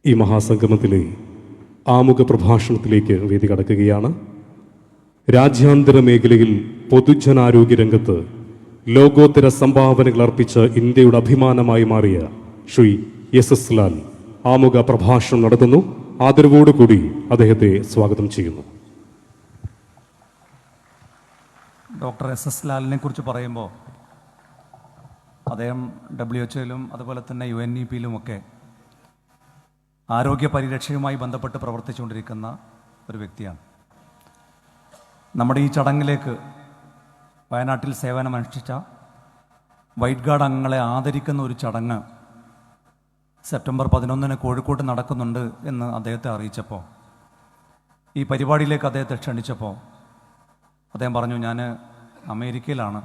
ഈ മഹാസംഗമത്തിലെ ആമുഖ പ്രഭാഷണത്തിലേക്ക് വേദി കടക്കുകയാണ്. രാജ്യാന്തര മേഖലയിൽ പൊതുജനാരോഗ്യ രംഗത്ത് ലോകോത്തര സംഭാവനകൾ അർപ്പിച്ച ഇന്ത്യയുടെ അഭിമാനമായി മാറിയ ശ്രീ SS ലാൽ ആമുഖ പ്രഭാഷണം നടത്തുന്നു. ആദരവോടുകൂടി അദ്ദേഹത്തെ സ്വാഗതം ചെയ്യുന്നു. ഡോക്ടർ SS ലാലിനെ കുറിച്ച് പറയുമ്പോൾ അദ്ദേഹം WHO-യിലും അതുപോലെ തന്നെ UNEP-യിലുമൊക്കെ ആരോഗ്യ പരിരക്ഷയുമായി ബന്ധപ്പെട്ട് പ്രവർത്തിച്ചുകൊണ്ടിരിക്കുന്ന ഒരു വ്യക്തിയാണ്. നമ്മുടെ ഈ ചടങ്ങിലേക്ക് വയനാട്ടിൽ സേവനമനുഷ്ഠിച്ച വൈറ്റ് ഗാർഡ് അംഗങ്ങളെ ആദരിക്കുന്ന ഒരു ചടങ്ങ് സെപ്റ്റംബർ 11-ന് കോഴിക്കോട്ട് നടക്കുന്നുണ്ട് എന്ന് അദ്ദേഹത്തെ അറിയിച്ചപ്പോൾ, ഈ പരിപാടിയിലേക്ക് അദ്ദേഹത്തെ ക്ഷണിച്ചപ്പോൾ അദ്ദേഹം പറഞ്ഞു, ഞാൻ അമേരിക്കയിലാണ്,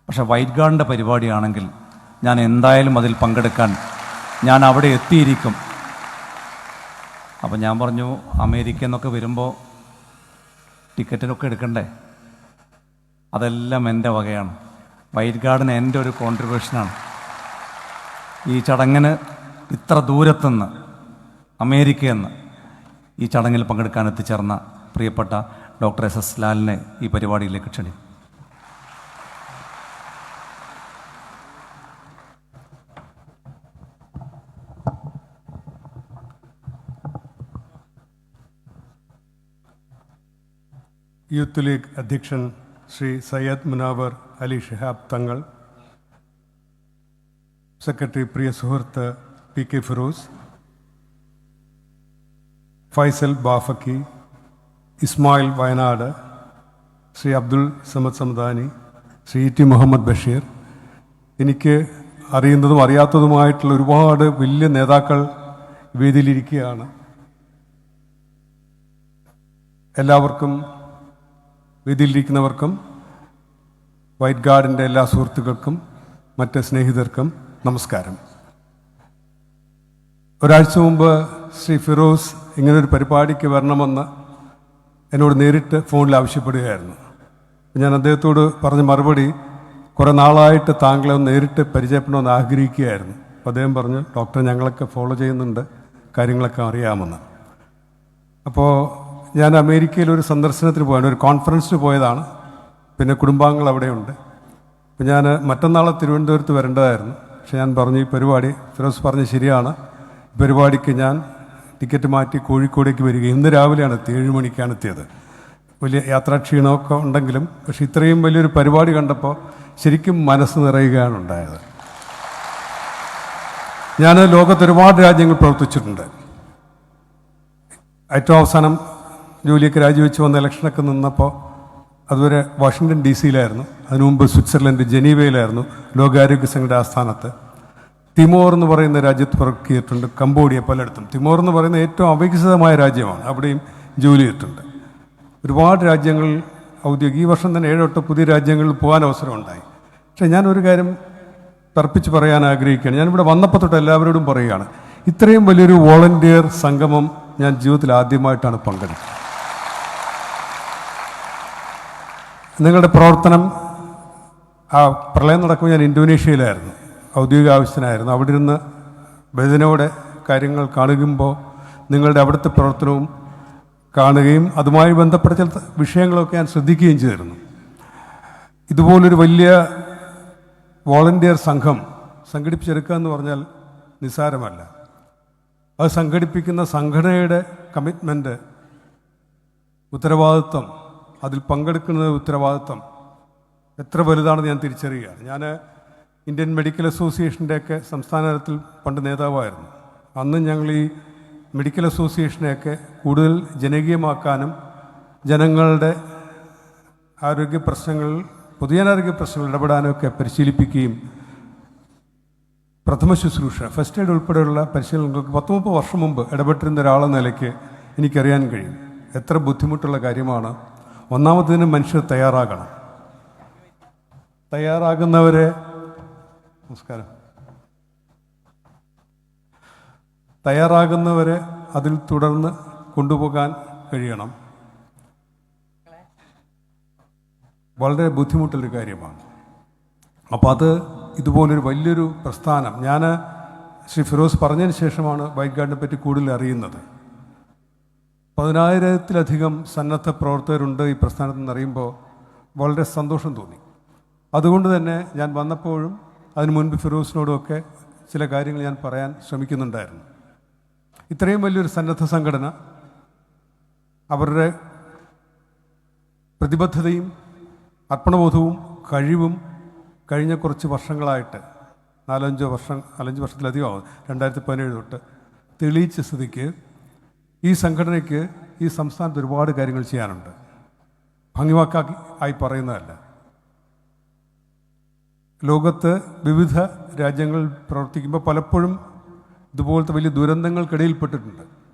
പക്ഷേ വൈറ്റ് ഗാർഡിൻ്റെ പരിപാടിയാണെങ്കിൽ ഞാൻ എന്തായാലും അതിൽ പങ്കെടുക്കാൻ ഞാൻ അവിടെ എത്തിയിരിക്കും. അപ്പം ഞാൻ പറഞ്ഞു, അമേരിക്ക എന്നൊക്കെ വരുമ്പോൾ ടിക്കറ്റിനൊക്കെ എടുക്കണ്ടേ, അതെല്ലാം എൻ്റെ വകയാണ്, വൈറ്റ് ഗാർഡിന് എൻ്റെ ഒരു കോൺട്രിബ്യൂഷനാണ്. ഈ ചടങ്ങിന് ഇത്ര ദൂരത്തുനിന്ന് അമേരിക്കയിൽ നിന്ന് ഈ ചടങ്ങിൽ പങ്കെടുക്കാൻ എത്തിച്ചേർന്ന പ്രിയപ്പെട്ട ഡോക്ടർ SS ലാലിനെ ഈ പരിപാടിയിലേക്ക് ക്ഷണിക്കും. യൂത്ത് ലീഗ് അധ്യക്ഷൻ ശ്രീ സയ്യദ് മുനാവർ അലി ഷിഹാബ് തങ്ങൾ, സെക്രട്ടറി പ്രിയ സുഹൃത്ത് PK ഫിറോസ്, ഫൈസൽ ബാഫക്കി, ഇസ്മായിൽ വയനാട്, ശ്രീ അബ്ദുൽ സമദ് സമദാനി, ശ്രീ ET മുഹമ്മദ് ബഷീർ, എനിക്ക് അറിയുന്നതും അറിയാത്തതുമായിട്ടുള്ള ഒരുപാട് വലിയ നേതാക്കൾ വേദിയിലിരിക്കുകയാണ്. എല്ലാവർക്കും, വേദിയിലിരിക്കുന്നവർക്കും വൈറ്റ് ഗാർഡിൻ്റെ എല്ലാ സുഹൃത്തുക്കൾക്കും മറ്റ് സ്നേഹിതർക്കും നമസ്കാരം. ഒരാഴ്ച മുമ്പ് ശ്രീ ഫിറോസ് ഇങ്ങനൊരു പരിപാടിക്ക് വരണമെന്ന് എന്നോട് നേരിട്ട് ഫോണിൽ ആവശ്യപ്പെടുകയായിരുന്നു. ഞാൻ അദ്ദേഹത്തോട് പറഞ്ഞ മറുപടി, കുറേ നാളായിട്ട് താങ്കളെ ഒന്ന് നേരിട്ട് പരിചയപ്പെടണമെന്ന് ആഗ്രഹിക്കുകയായിരുന്നു. അപ്പോൾ അദ്ദേഹം പറഞ്ഞു, ഡോക്ടർ ഞങ്ങളൊക്കെ ഫോളോ ചെയ്യുന്നുണ്ട്, കാര്യങ്ങളൊക്കെ അറിയാമെന്ന്. അപ്പോൾ ഞാൻ അമേരിക്കയിൽ ഒരു സന്ദർശനത്തിന് പോയാണ്, ഒരു കോൺഫറൻസിന് പോയതാണ്. പിന്നെ കുടുംബാംഗങ്ങൾ അവിടെയുണ്ട്. അപ്പോൾ ഞാൻ മറ്റന്നാളെ തിരുവനന്തപുരത്ത് വരേണ്ടതായിരുന്നു. പക്ഷെ ഞാൻ പറഞ്ഞു, ഈ പരിപാടി, ഫിറോസ് പറഞ്ഞ് ശരിയാണ്, ഈ പരിപാടിക്ക് ഞാൻ ടിക്കറ്റ് മാറ്റി കോഴിക്കോടേക്ക് വരിക. ഇന്ന് രാവിലെയാണ് 7 മണിക്കാണ് എത്തിയത്. വലിയ യാത്രാക്ഷീണമൊക്കെ ഉണ്ടെങ്കിലും പക്ഷെ ഇത്രയും വലിയൊരു പരിപാടി കണ്ടപ്പോൾ ശരിക്കും മനസ്സ് നിറയുകയാണ് ഉണ്ടായത്. ഞാൻ ലോകത്ത് ഒരുപാട് രാജ്യങ്ങൾ പ്രവർത്തിച്ചിട്ടുണ്ട്. ഏറ്റവും അവസാനം ജോലിയൊക്കെ രാജിവെച്ച് വന്ന ഇലക്ഷനൊക്കെ നിന്നപ്പോൾ അതുവരെ വാഷിങ്ടൺ DC-യിലായിരുന്നു. അതിനു മുമ്പ് സ്വിറ്റ്സർലൻഡ് ജനീവയിലായിരുന്നു, ലോകാരോഗ്യ സംഘടന ആസ്ഥാനത്ത്. തിമോർ എന്ന് പറയുന്ന രാജ്യത്ത് വർക്ക് ചെയ്തിട്ടുണ്ട്, കംബോഡിയ, പലയിടത്തും. തിമോർ എന്ന് പറയുന്ന ഏറ്റവും അവികസിതമായ രാജ്യമാണ്, അവിടെയും ജോലി ചെയ്തിട്ടുണ്ട്. ഒരുപാട് രാജ്യങ്ങൾ ഔദ്യോഗിക, ഈ വർഷം തന്നെ 7-8 പുതിയ രാജ്യങ്ങളിൽ പോകാൻ അവസരമുണ്ടായി. പക്ഷേ ഞാനൊരു കാര്യം തർപ്പിച്ച് പറയാൻ ആഗ്രഹിക്കുകയാണ്. ഞാനിവിടെ വന്നപ്പോൾ തൊട്ട് എല്ലാവരോടും പറയുകയാണ്, ഇത്രയും വലിയൊരു വോളണ്ടിയർ സംഗമം ഞാൻ ജീവിതത്തിൽ ആദ്യമായിട്ടാണ് പങ്കെടുക്കുന്നത്. നിങ്ങളുടെ പ്രവർത്തനം, ആ പ്രളയം നടക്കുമ്പോൾ ഞാൻ ഇന്തോനേഷ്യയിലായിരുന്നു, ഔദ്യോഗിക ആവശ്യത്തിനായിരുന്നു. അവിടെ ഇരുന്ന് വേദനയോടെ കാര്യങ്ങൾ കാണുമ്പോൾ നിങ്ങളുടെ അവിടുത്തെ പ്രവർത്തനവും കാണുകയും അതുമായി ബന്ധപ്പെട്ട ചില വിഷയങ്ങളൊക്കെ ഞാൻ ശ്രദ്ധിക്കുകയും ചെയ്തിരുന്നു. ഇതുപോലൊരു വലിയ വോളണ്ടിയർ സംഘം സംഘടിപ്പിച്ചെടുക്കുക എന്ന് പറഞ്ഞാൽ നിസ്സാരമല്ല. അത് സംഘടിപ്പിക്കുന്ന സംഘടനയുടെ കമ്മിറ്റ്മെൻറ്റ്, ഉത്തരവാദിത്വം, അതിൽ പങ്കെടുക്കുന്ന ഉത്തരവാദിത്വം എത്ര വലുതാണെന്ന് ഞാൻ തിരിച്ചറിയുകയാണ്. ഞാൻ ഇന്ത്യൻ മെഡിക്കൽ അസോസിയേഷൻ്റെയൊക്കെ സംസ്ഥാന തലത്തിൽ പണ്ട് നേതാവായിരുന്നു. അന്ന് ഞങ്ങൾ ഈ മെഡിക്കൽ അസോസിയേഷനെയൊക്കെ കൂടുതൽ ജനകീയമാക്കാനും ജനങ്ങളുടെ ആരോഗ്യ പ്രശ്നങ്ങളിൽ, പൊതുജനാരോഗ്യ പ്രശ്നങ്ങൾ ഇടപെടാനൊക്കെ പരിശീലിപ്പിക്കുകയും പ്രഥമ ശുശ്രൂഷ, ഫസ്റ്റ് എയ്ഡ് ഉൾപ്പെടെയുള്ള പരിശീലനങ്ങൾക്ക് 10-30 വർഷം മുമ്പ് ഇടപെട്ടിരുന്ന ഒരാളെന്ന നിലയ്ക്ക് എനിക്കറിയാൻ കഴിയും എത്ര ബുദ്ധിമുട്ടുള്ള കാര്യമാണ്. ഒന്നാമത്തേതിന് മനുഷ്യർ തയ്യാറാകണം. തയ്യാറാകുന്നവരെ തയ്യാറാകുന്നവരെ അതിൽ തുടർന്ന് കൊണ്ടുപോകാൻ കഴിയണം. വളരെ ബുദ്ധിമുട്ടുള്ളൊരു കാര്യമാണ്. അപ്പോൾ അത് ഇതുപോലൊരു വലിയൊരു പ്രസ്ഥാനം, ഞാൻ ശ്രീ ഫിറോസ് പറഞ്ഞതിന് ശേഷമാണ് വൈറ്റ് ഗാർഡിനെ പറ്റി കൂടുതൽ അറിയുന്നത്. 10,000-ത്തിലധികം സന്നദ്ധ പ്രവർത്തകരുണ്ട് ഈ പ്രസ്ഥാനത്ത് നിന്ന് അറിയുമ്പോൾ വളരെ സന്തോഷം തോന്നി. അതുകൊണ്ട് തന്നെ ഞാൻ വന്നപ്പോഴും അതിനു മുൻപ് ഫിറോസിനോടുമൊക്കെ ചില കാര്യങ്ങൾ ഞാൻ പറയാൻ ശ്രമിക്കുന്നുണ്ടായിരുന്നു. ഇത്രയും വലിയൊരു സന്നദ്ധ സംഘടന അവരുടെ പ്രതിബദ്ധതയും അർപ്പണബോധവും കഴിവും കഴിഞ്ഞ കുറച്ച് വർഷങ്ങളായിട്ട് 4-5 വർഷത്തിലധികമാവും 2017 തൊട്ട് തെളിയിച്ച സ്ഥിതിക്ക് ഈ സംഘടനയ്ക്ക് ഈ സംസ്ഥാനത്ത് ഒരുപാട് കാര്യങ്ങൾ ചെയ്യാനുണ്ട്. ഭംഗിവാക്കാക്കി ആയി പറയുന്നതല്ല. ലോകത്ത് വിവിധ രാജ്യങ്ങളിൽ പ്രവർത്തിക്കുമ്പോൾ പലപ്പോഴും ഇതുപോലത്തെ വലിയ ദുരന്തങ്ങൾക്കിടയിൽപ്പെട്ടിട്ടുണ്ട്.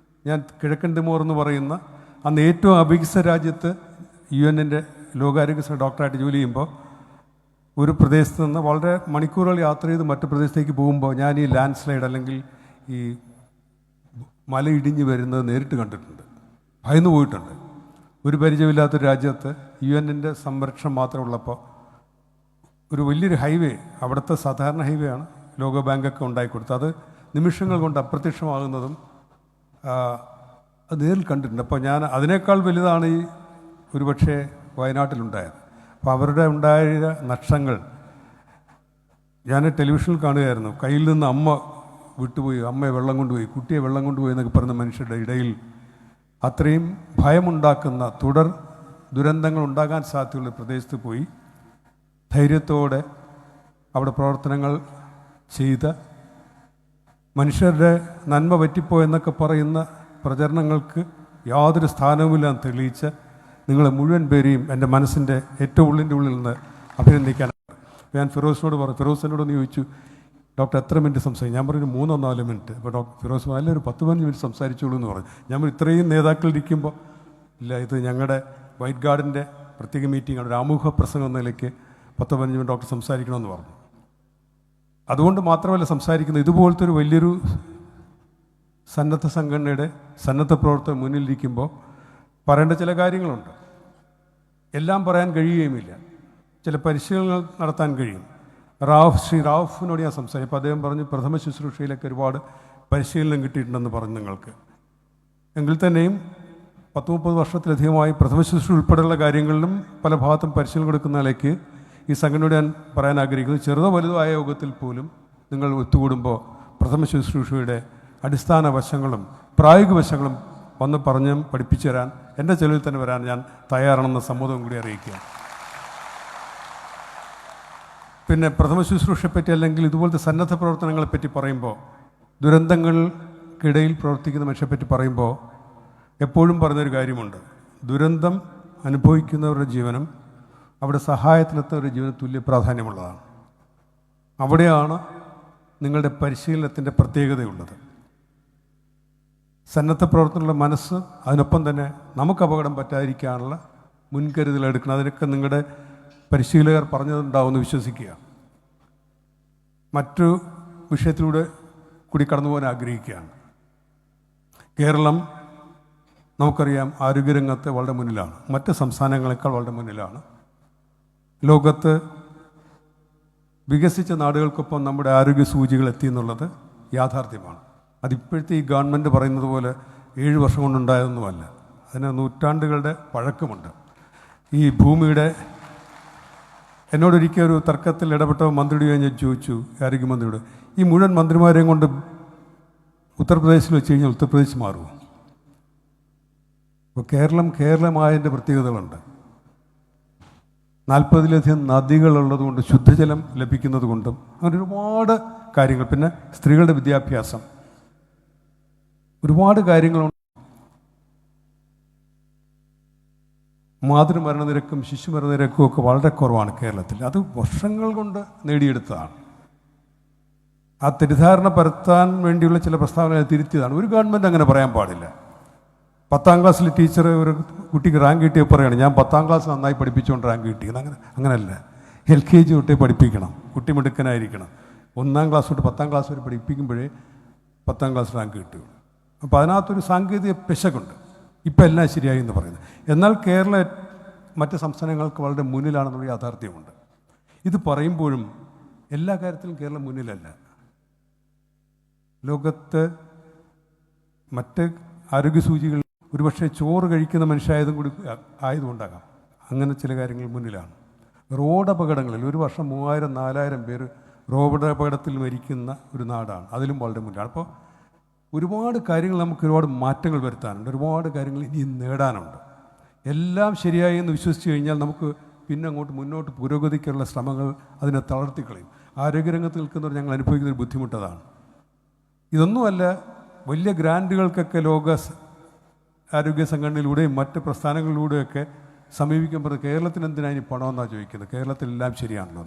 ഞാൻ കിഴക്കൻ തിമോർ എന്ന് പറയുന്ന അന്ന് ഏറ്റവും അവികസിത രാജ്യത്ത് UN-ൻ്റെ ലോകാരോഗ്യ ഡോക്ടറായിട്ട് ജോലി ചെയ്യുമ്പോൾ ഒരു പ്രദേശത്ത് നിന്ന് വളരെ മണിക്കൂറുകൾ യാത്ര ചെയ്ത് മറ്റു പ്രദേശത്തേക്ക് പോകുമ്പോൾ ഞാൻ ഈ ലാൻഡ് സ്ലൈഡ് അല്ലെങ്കിൽ ഈ മലയിടിഞ്ഞ് വരുന്നത് നേരിട്ട് കണ്ടിട്ടുണ്ട്. ഭയന്നു പോയിട്ടുണ്ട്. ഒരു പരിചയമില്ലാത്തൊരു രാജ്യത്ത് UN-ൻ്റെ സംരക്ഷണം മാത്രമുള്ളപ്പോൾ ഒരു വലിയൊരു ഹൈവേ, അവിടുത്തെ സാധാരണ ഹൈവേ ആണ്, ലോക ബാങ്കൊക്കെ ഉണ്ടായിക്കൊടുത്തത്. അത് നിമിഷങ്ങൾ കൊണ്ട് അപ്രത്യക്ഷമാകുന്നതും അത് നേരിൽ കണ്ടിട്ടുണ്ട്. അപ്പോൾ ഞാൻ അതിനേക്കാൾ വലുതാണ് ഈ ഒരുപക്ഷെ വയനാട്ടിലുണ്ടായത്. അപ്പോൾ അവരുടെ ഉണ്ടായ നഷ്ടങ്ങൾ ഞാൻ ടെലിവിഷനിൽ കാണുകയായിരുന്നു. കയ്യിൽ നിന്ന് അമ്മ വിട്ടുപോയി, അമ്മയെ വെള്ളം കൊണ്ടുപോയി, കുട്ടിയെ വെള്ളം കൊണ്ടുപോയി എന്നൊക്കെ പറഞ്ഞ മനുഷ്യരുടെ ഇടയിൽ അത്രയും ഭയമുണ്ടാക്കുന്ന തുടർ ദുരന്തങ്ങൾ ഉണ്ടാകാൻ സാധ്യതയുള്ള പ്രദേശത്ത് പോയി ധൈര്യത്തോടെ അവിടെ പ്രവർത്തനങ്ങൾ ചെയ്ത മനുഷ്യരുടെ നന്മ പറ്റിപ്പോയെന്നൊക്കെ പറയുന്ന പ്രചരണങ്ങൾക്ക് യാതൊരു സ്ഥാനവുമില്ലാന്ന് തെളിയിച്ച നിങ്ങളെ മുഴുവൻ പേരെയും എൻ്റെ മനസ്സിൻ്റെ ഏറ്റവും ഉള്ളിൻ്റെ ഉള്ളിൽ നിന്ന് അഭിനന്ദിക്കാനാണ്. ഞാൻ ഫിറോസിനോട് പറഞ്ഞു. ഫിറോസ് എന്നോടൊന്ന് ചോദിച്ചു, ഡോക്ടർ എത്ര മിനിറ്റ് സംസാരിക്കും? ഞാൻ പറഞ്ഞു 3-4 മിനിറ്റ്. അപ്പോൾ ഡോക്ടർ ഫിറോസ് നല്ലൊരു 10-15 മിനിറ്റ് സംസാരിച്ചോളൂ എന്ന് പറഞ്ഞു. ഞാൻ ഇത്രയും നേതാക്കളിരിക്കുമ്പോൾ ഇല്ല, ഇത് ഞങ്ങളുടെ വൈറ്റ് ഗാർഡിൻ്റെ പ്രത്യേക മീറ്റിംഗാണ്, ഒരു ആമുഖ പ്രസംഗം എന്ന നിലയ്ക്ക് 10-15 മിനിറ്റ് ഡോക്ടർ സംസാരിക്കണമെന്ന് പറഞ്ഞു. അതുകൊണ്ട് മാത്രമല്ല സംസാരിക്കുന്നത്, ഇതുപോലത്തെ ഒരു വലിയൊരു സന്നദ്ധ സംഘടനയുടെ സന്നദ്ധ പ്രവർത്തകർ മുന്നിലിരിക്കുമ്പോൾ പറയേണ്ട ചില കാര്യങ്ങളുണ്ട്. എല്ലാം പറയാൻ കഴിയുകയുമില്ല. ചില പരിശീലനങ്ങൾ നടത്താൻ കഴിയും. ശ്രീ റാഫിനോട് ഞാൻ സംസാരിക്കും. അപ്പോൾ അദ്ദേഹം പറഞ്ഞു പ്രഥമ ശുശ്രൂഷയിലൊക്കെ ഒരുപാട് പരിശീലനം കിട്ടിയിട്ടുണ്ടെന്ന് പറഞ്ഞു നിങ്ങൾക്ക്. എങ്കിൽ തന്നെയും 10-30 വർഷത്തിലധികമായി പ്രഥമ ശുശ്രൂഷ ഉൾപ്പെടെയുള്ള കാര്യങ്ങളിലും പല ഭാഗത്തും പരിശീലനം കൊടുക്കുന്ന നിലയ്ക്ക് ഈ സംഘടനയോട് ഞാൻ പറയാൻ ആഗ്രഹിക്കുന്നു, ചെറുതോ വലുതോ ആയ യോഗത്തിൽ പോലും നിങ്ങൾ ഒത്തുകൂടുമ്പോൾ പ്രഥമ ശുശ്രൂഷയുടെ അടിസ്ഥാന വശങ്ങളും പ്രായോഗിക വശങ്ങളും വന്ന് പറഞ്ഞും പഠിപ്പിച്ചു തരാൻ എൻ്റെ ചെലവിൽ തന്നെ വരാൻ ഞാൻ തയ്യാറാണെന്ന സമ്മതവും കൂടി അറിയിക്കുക. പിന്നെ പ്രഥമ ശുശ്രൂഷയെപ്പറ്റി അല്ലെങ്കിൽ ഇതുപോലത്തെ സന്നദ്ധ പ്രവർത്തനങ്ങളെപ്പറ്റി പറയുമ്പോൾ, ദുരന്തങ്ങൾക്കിടയിൽ പ്രവർത്തിക്കുന്ന മനുഷ്യരെപ്പറ്റി പറയുമ്പോൾ എപ്പോഴും പറഞ്ഞൊരു കാര്യമുണ്ട്. ദുരന്തം അനുഭവിക്കുന്നവരുടെ ജീവനും അവിടെ സഹായത്തിനെത്തുന്നവരുടെ ജീവനം തുല്യ പ്രാധാന്യമുള്ളതാണ്. അവിടെയാണ് നിങ്ങളുടെ പരിശീലനത്തിൻ്റെ പ്രത്യേകതയുള്ളത്. സന്നദ്ധ പ്രവർത്തനങ്ങളുടെ മനസ്സ്, അതിനൊപ്പം തന്നെ നമുക്ക് അപകടം പറ്റാതിരിക്കാനുള്ള മുൻകരുതൽ എടുക്കണം. അതിനൊക്കെ നിങ്ങളുടെ പരിശീലകർ പറഞ്ഞതുണ്ടാവുമെന്ന് വിശ്വസിക്കുക. മറ്റു വിഷയത്തിലൂടെ കൂടി കടന്നു പോകാൻ ആഗ്രഹിക്കുകയാണ്. കേരളം നമുക്കറിയാം ആരോഗ്യരംഗത്ത് വളരെ മുന്നിലാണ്, മറ്റ് സംസ്ഥാനങ്ങളെക്കാൾ വളരെ മുന്നിലാണ്. ലോകത്ത് വികസിച്ച നാടുകൾക്കൊപ്പം നമ്മുടെ ആരോഗ്യ സൂചികൾ എത്തി എന്നുള്ളത് യാഥാർത്ഥ്യമാണ്. അതിപ്പോഴത്തെ ഈ ഗവൺമെൻറ് പറയുന്നത് പോലെ 7 വർഷം കൊണ്ടുണ്ടായതൊന്നുമല്ല. അതിന് നൂറ്റാണ്ടുകളുടെ പഴക്കമുണ്ട്. ഈ ഭൂമിയുടെ എന്നോടൊരിക്കൽ ഒരു തർക്കത്തിൽ ഇടപെട്ട മന്ത്രിയോട് ഞാൻ ചോദിച്ചു, ആരോഗ്യമന്ത്രിയോട്, ഈ മുഴുവൻ മന്ത്രിമാരെയും കൊണ്ട് ഉത്തർപ്രദേശിൽ വെച്ച് കഴിഞ്ഞാൽ ഉത്തർപ്രദേശ് മാറുമോ? അപ്പോൾ കേരളമായതിൻ്റെ പ്രത്യേകതകളുണ്ട്. 40-ലധികം നദികളുള്ളതുകൊണ്ട്, ശുദ്ധജലം ലഭിക്കുന്നത് കൊണ്ടും അങ്ങനെ ഒരുപാട് കാര്യങ്ങൾ, പിന്നെ സ്ത്രീകളുടെ വിദ്യാഭ്യാസം, ഒരുപാട് കാര്യങ്ങളുണ്ട്. മാതൃമരണ നിരക്കും ശിശുമരണ നിരക്കും ഒക്കെ വളരെ കുറവാണ് കേരളത്തിൽ. അത് വർഷങ്ങൾ കൊണ്ട് നേടിയെടുത്തതാണ്. ആ തെറ്റിദ്ധാരണ പരത്താൻ വേണ്ടിയുള്ള ചില പ്രസ്താവനകൾ തിരുത്തിയതാണ്. ഒരു ഗവൺമെൻറ് അങ്ങനെ പറയാൻ പാടില്ല. 10ാം ക്ലാസ്സിൽ ടീച്ചർ ഒരു കുട്ടിക്ക് റാങ്ക് കിട്ടിയ പറയുകയാണ്, ഞാൻ 10ാം ക്ലാസ് നന്നായി പഠിപ്പിച്ചുകൊണ്ട് റാങ്ക് കിട്ടിയത്. അങ്ങനെയല്ല. LKG തൊട്ടേ പഠിപ്പിക്കണം, കുട്ടി മിടുക്കനായിരിക്കണം. 1ാം ക്ലാസ് തൊട്ട് 10ാം ക്ലാസ് വരെ പഠിപ്പിക്കുമ്പോഴേ 10ാം ക്ലാസ് റാങ്ക് കിട്ടുകയുള്ളൂ. അപ്പോൾ അതിനകത്തൊരു സാങ്കേതിക പിശകുണ്ട്. ഇപ്പം എല്ലാം ശരിയായി എന്ന് പറയുന്നത്. എന്നാൽ കേരളം മറ്റ് സംസ്ഥാനങ്ങൾക്ക് വളരെ മുന്നിലാണെന്നുള്ള യാഥാർത്ഥ്യമുണ്ട്. ഇത് പറയുമ്പോഴും എല്ലാ കാര്യത്തിലും കേരളം മുന്നിലല്ല. ലോകത്ത് മറ്റ് ആരോഗ്യസൂചികൾ ഒരുപക്ഷെ ചോറ് കഴിക്കുന്ന മനുഷ്യരായതും കൂടി ആയതുകൊണ്ടാകാം അങ്ങനെ ചില കാര്യങ്ങൾ മുന്നിലാണ്. റോഡ് അപകടങ്ങളിൽ ഒരു വർഷം 3000-4000 പേര് റോഡ് അപകടത്തിൽ മരിക്കുന്ന ഒരു നാടാണ്. അതിലും വളരെ മുന്നിലാണ്. അപ്പോൾ ഒരുപാട് കാര്യങ്ങൾ നമുക്ക് ഒരുപാട് മാറ്റങ്ങൾ വരുത്താനുണ്ട്, ഒരുപാട് കാര്യങ്ങൾ ഇനി നേടാനുണ്ട്. എല്ലാം ശരിയായി എന്ന് വിശ്വസിച്ച് കഴിഞ്ഞാൽ നമുക്ക് പിന്നെ അങ്ങോട്ട് മുന്നോട്ട് പുരോഗതിക്കുള്ള ശ്രമങ്ങൾ അതിനെ തളർത്തിക്കളയും. ആരോഗ്യരംഗത്ത് നിൽക്കുന്നവർ ഞങ്ങൾ അനുഭവിക്കുന്ന ഒരു ബുദ്ധിമുട്ടതാണ്. ഇതൊന്നുമല്ല, വലിയ ഗ്രാൻഡുകൾക്കൊക്കെ ലോക ആരോഗ്യ സംഘടനയിലൂടെയും മറ്റ് പ്രസ്ഥാനങ്ങളിലൂടെയൊക്കെ സമീപിക്കുമ്പോൾ കേരളത്തിന് എന്തിനാണ് ഇനി പണമെന്നാണ് ചോദിക്കുന്നത്. കേരളത്തിലെല്ലാം ശരിയാണല്ലോ.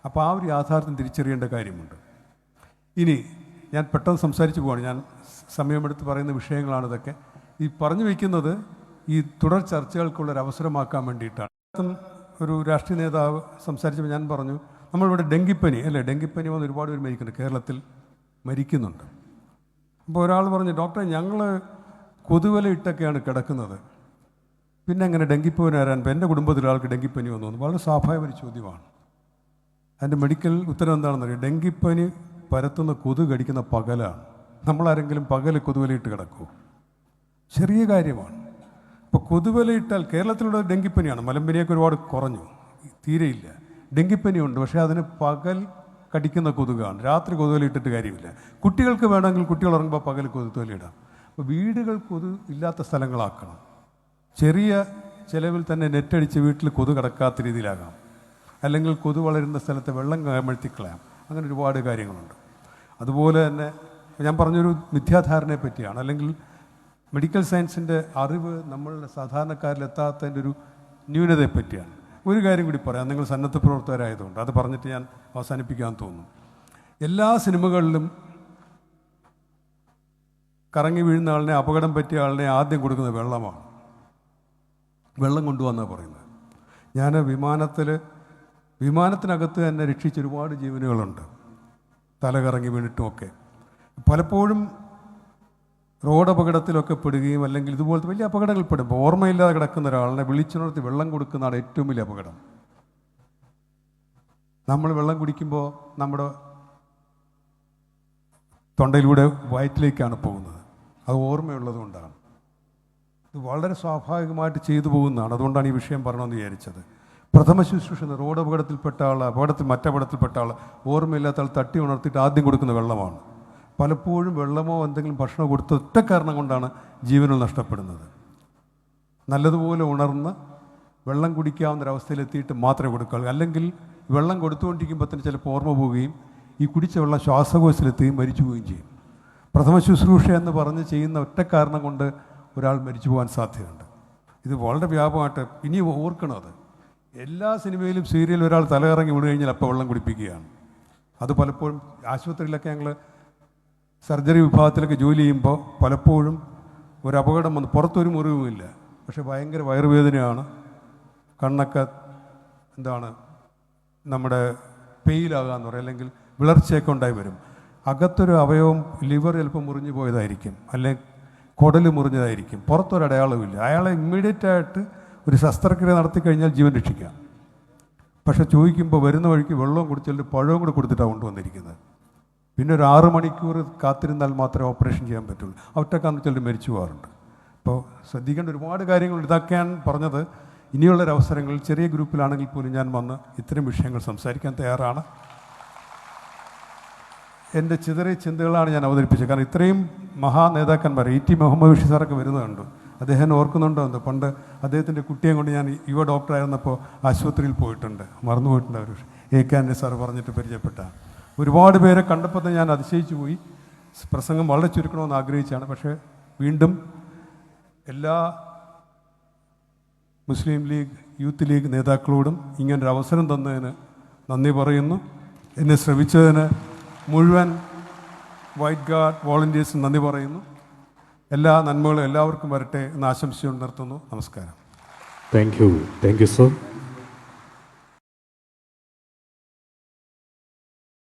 അപ്പോൾ ആ ഒരു യാഥാർത്ഥ്യം തിരിച്ചറിയേണ്ട കാര്യമുണ്ട്. ഇനി ഞാൻ പെട്ടെന്ന് സംസാരിച്ച് പോവാണ്, ഞാൻ സമയമെടുത്ത് പറയുന്ന വിഷയങ്ങളാണ് ഇതൊക്കെ. ഈ പറഞ്ഞു വയ്ക്കുന്നത് ഈ തുടർ ചർച്ചകൾക്കുള്ളൊരു അവസരമാക്കാൻ വേണ്ടിയിട്ടാണ്. ഒരു രാഷ്ട്രീയ നേതാവ് സംസാരിച്ചപ്പോൾ ഞാൻ പറഞ്ഞു, നമ്മളിവിടെ ഡെങ്കിപ്പനി അല്ലേ, ഡെങ്കിപ്പനി വന്ന് ഒരുപാട് പേര് മരിക്കുന്നുണ്ട്, കേരളത്തിൽ മരിക്കുന്നുണ്ട്. അപ്പോൾ ഒരാൾ പറഞ്ഞു, ഡോക്ടറെ ഞങ്ങൾ കൊതുവല ഇട്ടൊക്കെയാണ് കിടക്കുന്നത്, പിന്നെ എങ്ങനെ ഡെങ്കിപ്പനി വരാൻ? ഇപ്പം എൻ്റെ കുടുംബത്തിൽ ഒരാൾക്ക് ഡെങ്കിപ്പനി വന്നു. വളരെ സ്വാഭാവിക ഒരു ചോദ്യമാണ്. അതിൻ്റെ മെഡിക്കൽ ഉത്തരം എന്താണെന്നറിയാം, ഡെങ്കിപ്പനി പരത്തുന്ന കൊതുക് കടിക്കുന്ന പകലാണ്. നമ്മളാരെങ്കിലും പകൽ കൊതുവലയിട്ട് കിടക്കുമോ? ചെറിയ കാര്യമാണ്. ഇപ്പോൾ കൊതുവലയിട്ടാൽ കേരളത്തിലുള്ള ഡെങ്കിപ്പനിയാണ്, മലമ്പനിയൊക്കെ ഒരുപാട് കുറഞ്ഞു, തീരെയില്ല. ഡെങ്കിപ്പനിയുണ്ട്, പക്ഷേ അതിന് പകൽ കടിക്കുന്ന കൊതുകാണ്. രാത്രി കൊതുവലയിട്ടിട്ട് കാര്യമില്ല. കുട്ടികൾക്ക് വേണമെങ്കിൽ കുട്ടികൾ ഇറങ്ങുമ്പോൾ പകൽ കൊതുവലയിടാം. അപ്പോൾ വീടുകൾ കൊതുക് ഇല്ലാത്ത സ്ഥലങ്ങളാക്കണം. ചെറിയ ചിലവിൽ തന്നെ നെറ്റടിച്ച് വീട്ടിൽ കൊതുക് കിടക്കാത്ത രീതിയിലാകാം. അല്ലെങ്കിൽ കൊതു വളരുന്ന സ്ഥലത്ത് വെള്ളം കമഴ്ത്തിക്കളയാം. അങ്ങനെ ഒരുപാട് കാര്യങ്ങളുണ്ട്. അതുപോലെ തന്നെ ഞാൻ പറഞ്ഞൊരു മിഥ്യാധാരണയെ പറ്റിയാണ്, അല്ലെങ്കിൽ മെഡിക്കൽ സയൻസിൻ്റെ അറിവ് നമ്മളുടെ സാധാരണക്കാരിലെത്താത്തതിൻ്റെ ഒരു ന്യൂനതയെ പറ്റിയാണ്. ഒരു കാര്യം കൂടി പറയാം, നിങ്ങൾ സന്നദ്ധ പ്രവർത്തകരായതുകൊണ്ട് അത് പറഞ്ഞിട്ട് ഞാൻ അവസാനിപ്പിക്കാൻ തോന്നുന്നു. എല്ലാ സിനിമകളിലും കറങ്ങി വീഴുന്ന ആളിനെ, അപകടം പറ്റിയ ആളിനെ ആദ്യം കൊടുക്കുന്നത് വെള്ളമാണ്. വെള്ളം കൊണ്ടുവന്നാണ് പറയുന്നത്. ഞാൻ വിമാനത്തിനകത്ത് തന്നെ രക്ഷിച്ച ഒരുപാട് ജീവനുകളുണ്ട്, തല കറങ്ങി വീണിട്ടുമൊക്കെ. പലപ്പോഴും റോഡ് അപകടത്തിലൊക്കെ പെടുകയും അല്ലെങ്കിൽ ഇതുപോലത്തെ വലിയ അപകടങ്ങൾ പെടുമ്പോൾ ഓർമ്മയില്ലാതെ കിടക്കുന്ന ഒരാളിനെ വിളിച്ചുണർത്തി വെള്ളം കൊടുക്കുന്നതാണ് ഏറ്റവും വലിയ അപകടം. നമ്മൾ വെള്ളം കുടിക്കുമ്പോൾ നമ്മുടെ തൊണ്ടയിലൂടെ വയറ്റിലേക്കാണ് പോകുന്നത്. അത് ഓർമ്മയുള്ളത് കൊണ്ടാണ്. ഇത് വളരെ സ്വാഭാവികമായിട്ട് ചെയ്തു പോകുന്നതാണ്. അതുകൊണ്ടാണ് ഈ വിഷയം പറയണമെന്ന് വിചാരിച്ചത്. പ്രഥമ ശുശ്രൂഷ റോഡ് അപകടത്തിൽപ്പെട്ട ആൾ, മറ്റപകടത്തിൽപ്പെട്ട ആൾ, ഓർമ്മയില്ലാത്ത ആൾ തട്ടി ഉണർത്തിയിട്ട് ആദ്യം കൊടുക്കുന്ന വെള്ളമാണ്. പലപ്പോഴും വെള്ളമോ എന്തെങ്കിലും ഭക്ഷണമോ കൊടുത്ത ഒറ്റ കാരണം കൊണ്ടാണ് ജീവനുകൾ നഷ്ടപ്പെടുന്നത്. നല്ലതുപോലെ ഉണർന്ന് വെള്ളം കുടിക്കാവുന്നൊരവസ്ഥയിലെത്തിയിട്ട് മാത്രമേ കൊടുക്കാവൂ. അല്ലെങ്കിൽ വെള്ളം കൊടുത്തുകൊണ്ടിരിക്കുമ്പോൾ തന്നെ ചിലപ്പോൾ ഓർമ്മ പോവുകയും ഈ കുടിച്ച വെള്ളം ശ്വാസകോശത്തിലെത്തുകയും മരിച്ചു പോവുകയും ചെയ്യും. പ്രഥമ ശുശ്രൂഷ എന്ന് പറഞ്ഞ് ചെയ്യുന്ന ഒറ്റ കാരണം കൊണ്ട് ഒരാൾ മരിച്ചു പോകാൻ സാധ്യതയുണ്ട്. ഇത് വളരെ വ്യാപകമായിട്ട് ഇനി ഓർക്കണം. അത് എല്ലാ സിനിമയിലും സീരിയലും ഒരാൾ തലകറങ്ങി വീണ് കഴിഞ്ഞാൽ അപ്പോൾ വെള്ളം കുടിപ്പിക്കുകയാണ്. അത് പലപ്പോഴും ആശുപത്രിയിലൊക്കെ ഞങ്ങൾ സർജറി വിഭാഗത്തിലൊക്കെ ജോലി ചെയ്യുമ്പോൾ പലപ്പോഴും ഒരു അപകടം വന്ന് പുറത്തൊരു മുറിവുമില്ല, പക്ഷെ ഭയങ്കര വയറുവേദനയാണ്, കണ്ണൊക്കെ നമ്മുടെ പെയിലാകാന്ന് പറയും, അല്ലെങ്കിൽ വിളർച്ചയൊക്കെ ഉണ്ടായി വരും. അകത്തൊരു അവയവം, ലിവർ ചിലപ്പോൾ മുറിഞ്ഞു പോയതായിരിക്കും, അല്ലെങ്കിൽ കുടൽ മുറിഞ്ഞതായിരിക്കും, പുറത്തൊരടയാളവുമില്ല. അയാളെ ഇമ്മീഡിയറ്റായിട്ട് ഒരു ശസ്ത്രക്രിയ നടത്തി കഴിഞ്ഞാൽ ജീവൻ രക്ഷിക്കാം. പക്ഷെ ചോദിക്കുമ്പോൾ വരുന്ന വഴിക്ക് വെള്ളവും കുടിച്ചിട്ട് പഴവും കൂടെ കൊടുത്തിട്ടാണ് കൊണ്ടുവന്നിരിക്കുന്നത്. പിന്നെ ഒരു 6 മണിക്കൂർ കാത്തിരുന്നാൽ മാത്രമേ ഓപ്പറേഷൻ ചെയ്യാൻ പറ്റുള്ളൂ. ഒറ്റക്കാന്ന് വെച്ചാൽ മരിച്ചു പോകാറുണ്ട്. അപ്പോൾ ശ്രദ്ധിക്കേണ്ട ഒരുപാട് കാര്യങ്ങളുണ്ട്. ഇതൊക്കെയാണ് പറഞ്ഞത്. ഇനിയുള്ളൊരവസരങ്ങളിൽ ചെറിയ ഗ്രൂപ്പിലാണെങ്കിൽ പോലും ഞാൻ വന്ന് ഇത്തരം വിഷയങ്ങൾ സംസാരിക്കാൻ തയ്യാറാണ്. എൻ്റെ ചിതറിയ ചിന്തകളാണ് ഞാൻ അവതരിപ്പിച്ചത്. കാരണം ഇത്രയും മഹാനേതാക്കന്മാർ, E.T. മുഹമ്മദ് ബഷീർ സാറൊക്കെ വരുന്നുണ്ട്. അദ്ദേഹം ഓർക്കുന്നുണ്ടോ എന്ന്? പണ്ട് അദ്ദേഹത്തിൻ്റെ കുട്ടിയെ കൊണ്ട് ഞാൻ യുവ ഡോക്ടറായിരുന്നപ്പോൾ ആശുപത്രിയിൽ പോയിട്ടുണ്ട്, മറന്നുപോയിട്ടുണ്ട്. അവർ A.K. ആൻ്റണി സാർ പറഞ്ഞിട്ട് പരിചയപ്പെട്ട ഒരുപാട് പേരെ കണ്ടപ്പോൾ തന്നെ ഞാൻ അതിശയിച്ചു പോയി. പ്രസംഗം വളരെ ചുരുക്കണമെന്ന് ആഗ്രഹിച്ചാണ്. പക്ഷേ വീണ്ടും എല്ലാ മുസ്ലിം ലീഗ്, യൂത്ത് ലീഗ് നേതാക്കളോടും ഇങ്ങനൊരു അവസരം തന്നതിന് നന്ദി പറയുന്നു. എന്നെ ശ്രമിച്ചതിന് മുഴുവൻ വൈറ്റ് ഗാർഡ് വോളണ്ടിയേഴ്സിന് നന്ദി പറയുന്നു. എല്ലാ നന്മകളും എല്ലാവർക്കും വരട്ടെ എന്ന് ആശംസിച്ചുകൊണ്ട് നിർത്തുന്നു. നമസ്കാരം. Thank you sir.